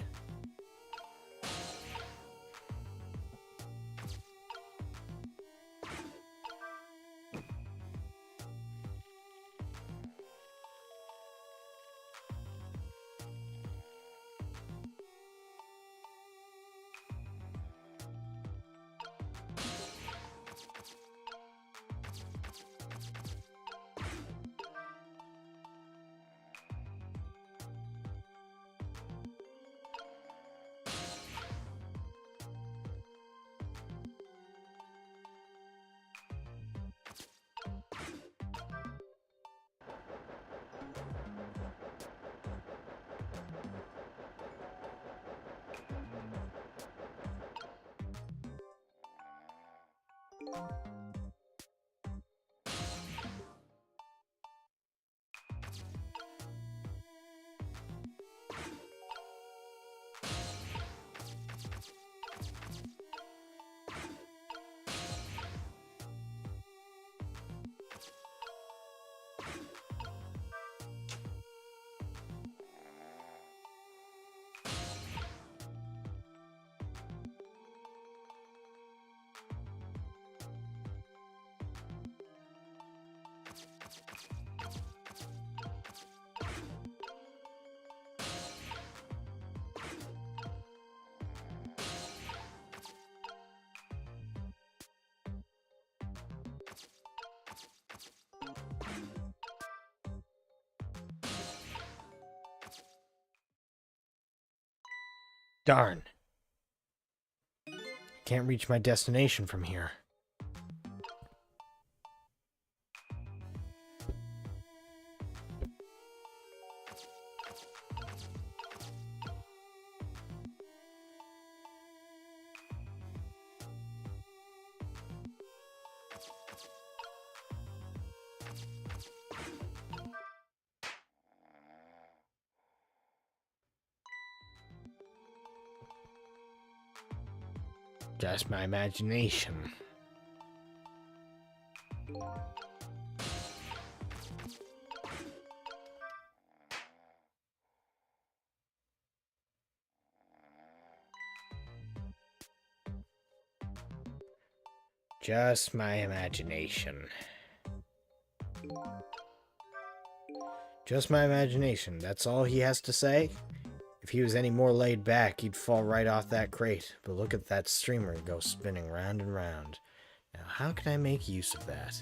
Darn. Can't reach my destination from here. Just my imagination. Just my imagination. Just my imagination. That's all he has to say? If he was any more laid back, he'd fall right off that crate. But look at that streamer go spinning round and round. Now, how can I make use of that?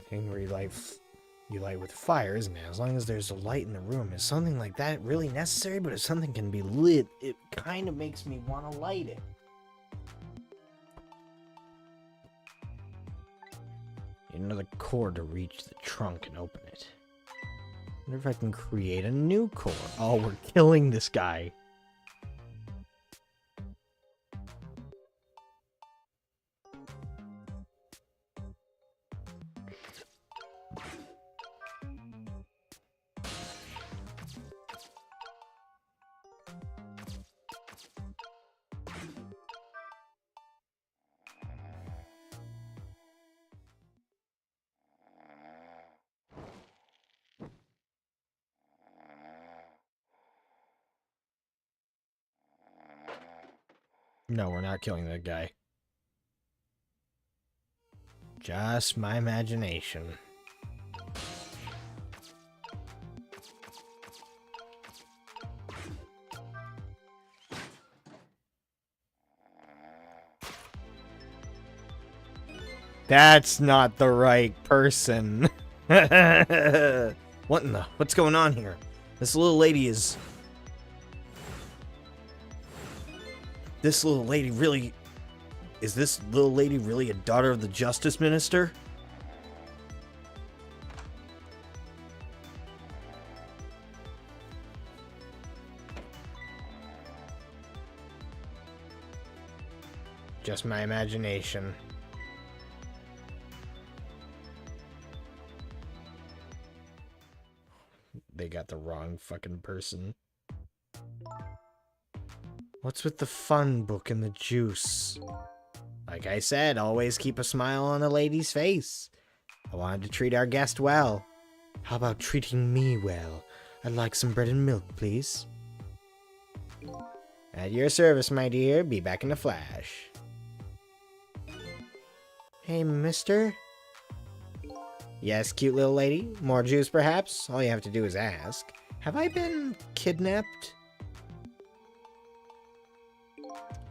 Thing where you light with fire, isn't it? As long as there's a light in the room. Is something like that really necessary? But if something can be lit, it kind of makes me want to light it. Need another cord to reach the trunk and open it. Wonder if I can create a new core. Oh, we're killing this guy. No, we're not killing that guy. Just my imagination. That's not the right person. What in the... What's going on here? This little lady is... This little lady really... Is this little lady really a daughter of the Justice Minister? Just my imagination. They got the wrong fucking person. What's with the fun book and the juice? Like I said, always keep a smile on a lady's face. I wanted to treat our guest well. How about treating me well? I'd like some bread and milk, please. At your service, my dear. Be back in a flash. Hey, mister? Yes, cute little lady? More juice, perhaps? All you have to do is ask. Have I been kidnapped?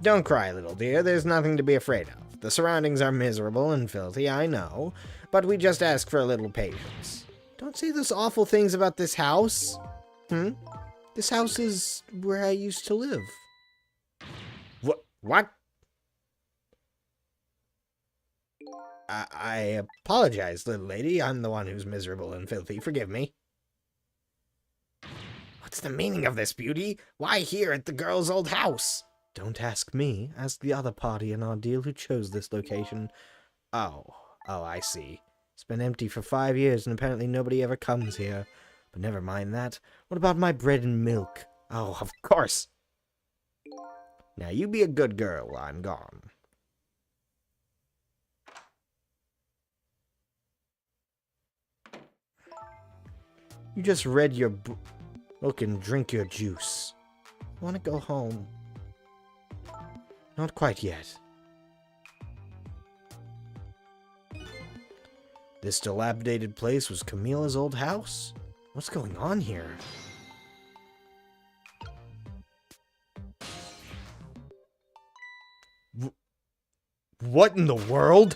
Don't cry, little dear. There's nothing to be afraid of. The surroundings are miserable and filthy, I know, but we just ask for a little patience. Don't say those awful things about this house. This house is where I used to live. What? I apologize, little lady. I'm the one who's miserable and filthy. Forgive me. What's the meaning of this, beauty? Why here at the girl's old house? Don't ask me. Ask the other party in our deal who chose this location. Oh, I see. It's been empty for 5 years, and apparently nobody ever comes here. But never mind that. What about my bread and milk? Oh, of course. Now you be a good girl while I'm gone. You just read your book and drink your juice. I want to go home. Not quite yet. This dilapidated place was Camilla's old house? What's going on here? What in the world?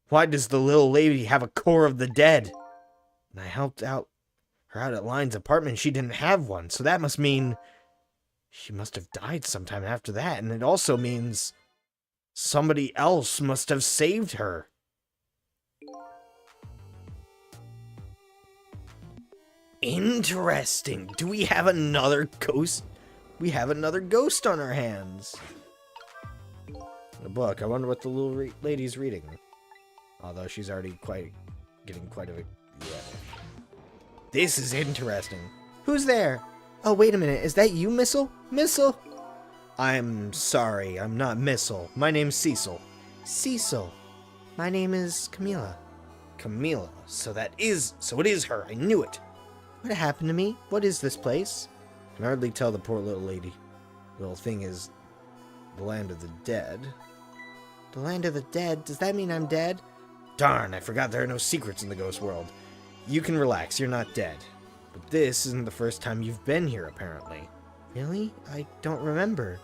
Why does the little lady have a core of the dead? And I helped her out at Line's apartment. She didn't have one, so that must mean she must have died sometime after that, and it also means somebody else must have saved her. Interesting. Do we have another ghost? We have another ghost on our hands. The book. I wonder what the little lady's reading. Although she's already getting quite a... Yeah. This is interesting. Who's there? Oh, wait a minute. Is that you, Missile? Missile? I'm sorry. I'm not Missile. My name's Cecil. Cecil. My name is Camilla. Camilla. So it is her. I knew it. What happened to me? What is this place? I can hardly tell the poor little lady. The little thing is the land of the dead. The land of the dead? Does that mean I'm dead? Darn, I forgot there are no secrets in the ghost world. You can relax, you're not dead. But this isn't the first time you've been here, apparently. Really? I don't remember.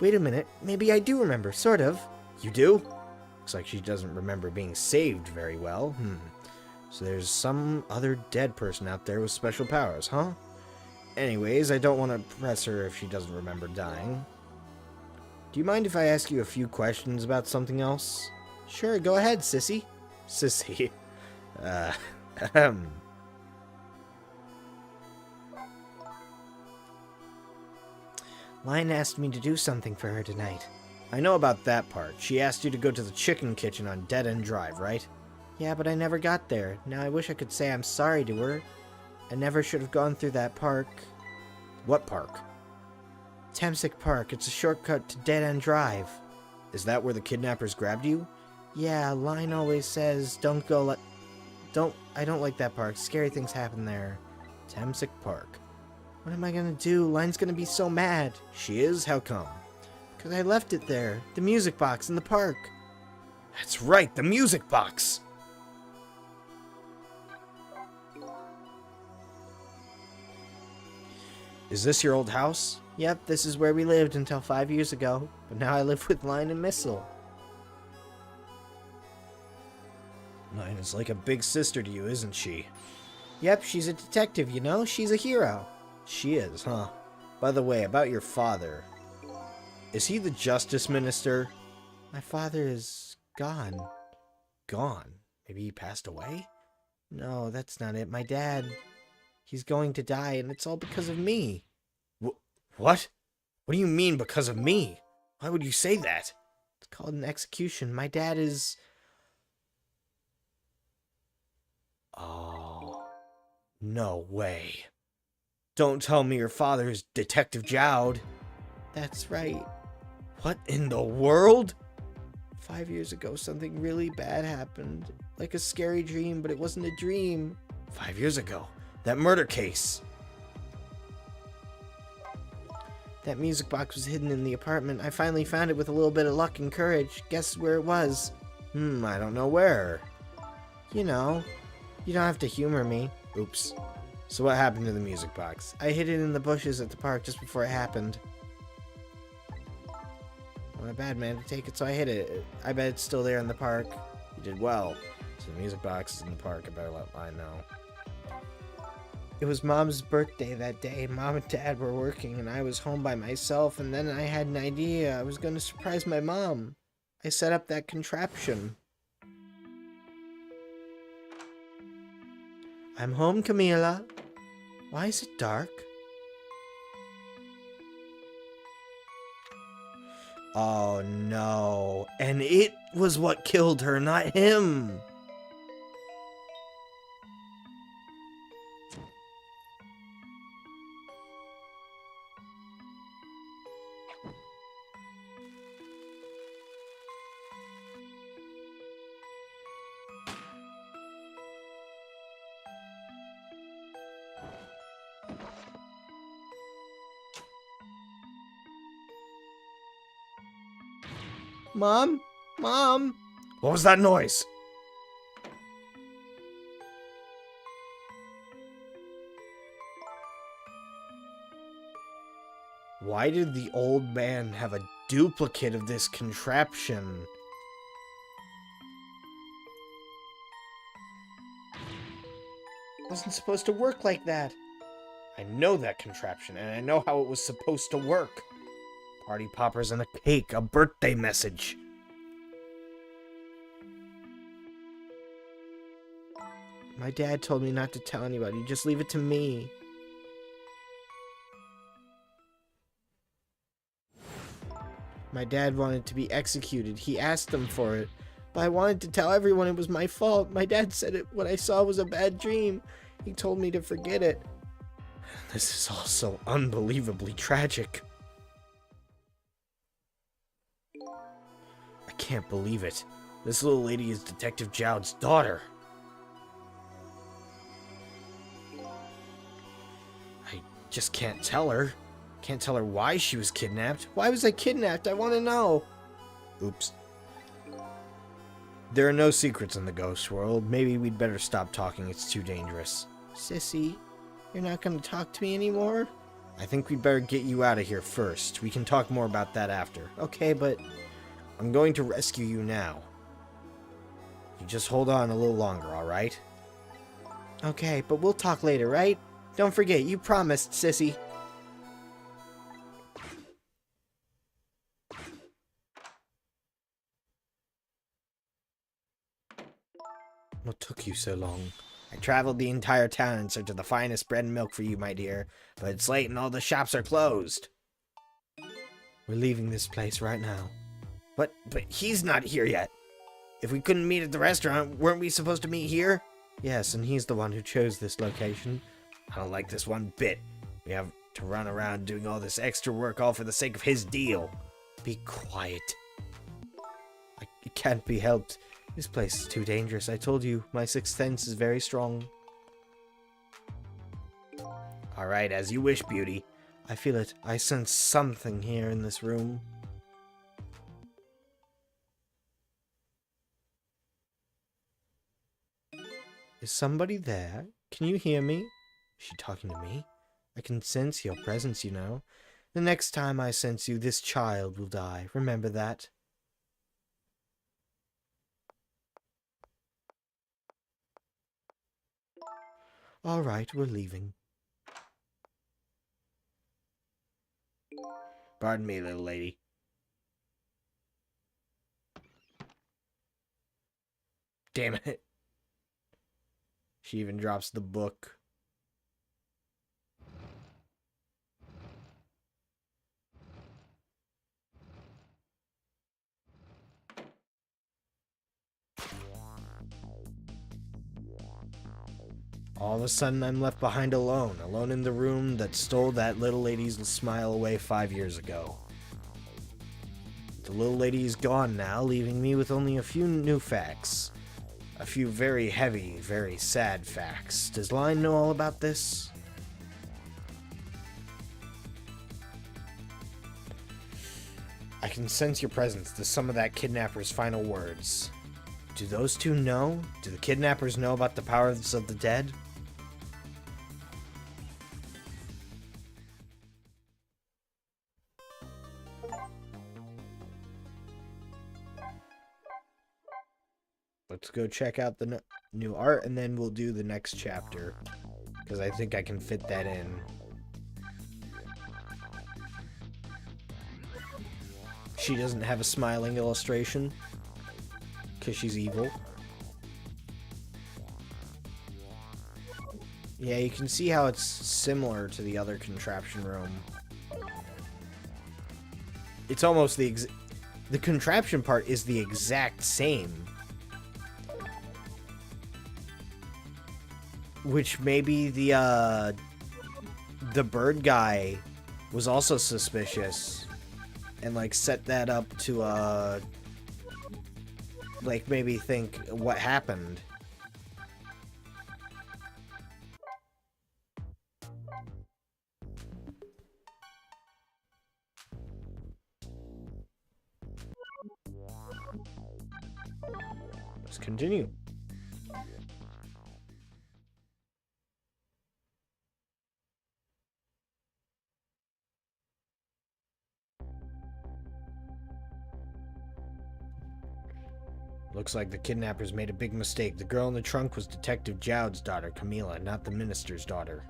Wait a minute. Maybe I do remember, sort of. You do? Looks like she doesn't remember being saved very well. So there's some other dead person out there with special powers, huh? Anyways, I don't want to press her if she doesn't remember dying. Do you mind if I ask you a few questions about something else? Sure, go ahead, sissy. Sissy. Lion asked me to do something for her tonight. I know about that part. She asked you to go to the chicken kitchen on Dead End Drive, right? Yeah, but I never got there. Now I wish I could say I'm sorry to her. I never should have gone through that park. What park? Temsic Park. It's a shortcut to Dead End Drive. Is that where the kidnappers grabbed you? Yeah, Lion always says, don't go I don't like that park. Scary things happen there. Temsic Park. What am I gonna do? Lion's gonna be so mad. She is? How come? Because I left it there. The music box in the park. That's right, the music box! Is this your old house? Yep, this is where we lived until 5 years ago. But now I live with Lion and Missile. Lion is like a big sister to you, isn't she? Yep, she's a detective, you know? She's a hero. She is, huh? By the way, about your father. Is he the justice minister? My father is gone. Gone? Maybe he passed away? No, that's not it. My dad, he's going to die, and it's all because of me. What? What do you mean because of me? Why would you say that? It's called an execution. My dad is... Oh, no way. Don't tell me your father is Detective Jowd. That's right. What in the world? 5 years ago, something really bad happened. Like a scary dream, but it wasn't a dream. 5 years ago? That murder case. That music box was hidden in the apartment. I finally found it with a little bit of luck and courage. Guess where it was? I don't know where. You know. You don't have to humor me. Oops. So what happened to the music box? I hid it in the bushes at the park just before it happened. I'm a bad man to take it, so I hid it. I bet it's still there in the park. You did well. So the music box is in the park. I better let Lion know. It was Mom's birthday that day. Mom and Dad were working, and I was home by myself, and then I had an idea. I was going to surprise my mom. I set up that contraption. I'm home, Camila. Why is it dark? Oh no. And it was what killed her, not him. Mom? Mom? What was that noise? Why did the old man have a duplicate of this contraption? It wasn't supposed to work like that. I know that contraption, and I know how it was supposed to work. Party poppers and a cake, a birthday message. My dad told me not to tell anybody, just leave it to me. My dad wanted to be executed. He asked them for it. But I wanted to tell everyone it was my fault. My dad said what I saw was a bad dream. He told me to forget it. This is all so unbelievably tragic. I can't believe it. This little lady is Detective Jowd's daughter. just can't tell her. Can't tell her why she was kidnapped. Why was I kidnapped? I want to know. Oops. There are no secrets in the ghost world. Maybe we'd better stop talking. It's too dangerous. Sissy, you're not going to talk to me anymore? I think we'd better get you out of here first. We can talk more about that after. Okay, but I'm going to rescue you now. You just hold on a little longer, alright? Okay, but we'll talk later, right? Don't forget, you promised, Sissy. What took you so long? I traveled the entire town in search of the finest bread and milk for you, my dear, but it's late and all the shops are closed. We're leaving this place right now. But he's not here yet. If we couldn't meet at the restaurant, weren't we supposed to meet here? Yes, and he's the one who chose this location. I don't like this one bit. We have to run around doing all this extra work all for the sake of his deal. Be quiet. It can't be helped. This place is too dangerous. I told you, my sixth sense is very strong. Alright, as you wish, beauty. I feel it. I sense something here in this room. Is somebody there? Can you hear me? Is she talking to me? I can sense your presence, you know. The next time I sense you, this child will die. Remember that. Alright, we're leaving. Pardon me, little lady. Damn it. She even drops the book. All of a sudden, I'm left behind alone in the room that stole that little lady's smile away 5 years ago. The little lady is gone now, leaving me with only a few new facts. A few very heavy, very sad facts. Does Line know all about this? I can sense your presence. There's some of that kidnapper's final words. Do those two know? Do the kidnappers know about the powers of the dead? Let's go check out the new art, and then we'll do the next chapter, because I think I can fit that in. She doesn't have a smiling illustration, because she's evil. Yeah, you can see how it's similar to the other contraption room. It's almost the contraption part is the exact same. Which maybe the bird guy was also suspicious and like set that up to like maybe think what happened. Let's continue. Looks like the kidnappers made a big mistake. The girl in the trunk was Detective Jowd's daughter, Camila, not the minister's daughter.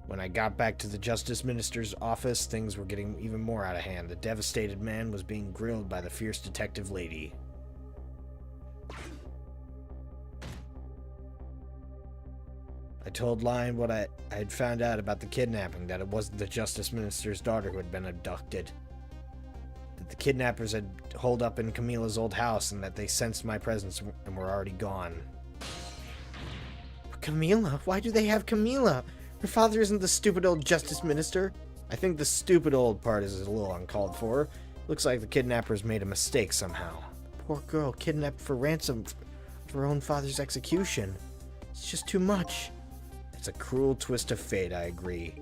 When I got back to the Justice Minister's office, things were getting even more out of hand. The devastated man was being grilled by the fierce detective lady. I told Lion what I had found out about the kidnapping, that it wasn't the Justice Minister's daughter who had been abducted. That the kidnappers had holed up in Camila's old house and that they sensed my presence and were already gone. But Camila? Why do they have Camila? Her father isn't the stupid old Justice Minister. I think the stupid old part is a little uncalled for. Looks like the kidnappers made a mistake somehow. Poor girl, kidnapped for ransom for her own father's execution. It's just too much. It's a cruel twist of fate, I agree.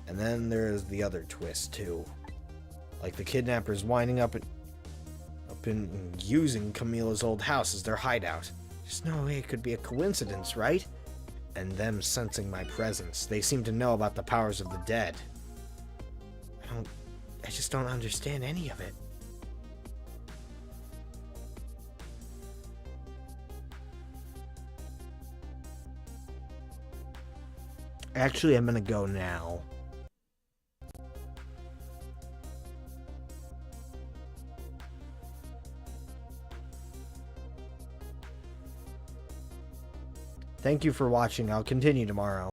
And then there's the other twist, too. Like the kidnappers winding up in using Camila's old house as their hideout. There's no way it could be a coincidence, right? And them sensing my presence. They seem to know about the powers of the dead. I just don't understand any of it. Actually, I'm gonna go now. Thank you for watching. I'll continue tomorrow.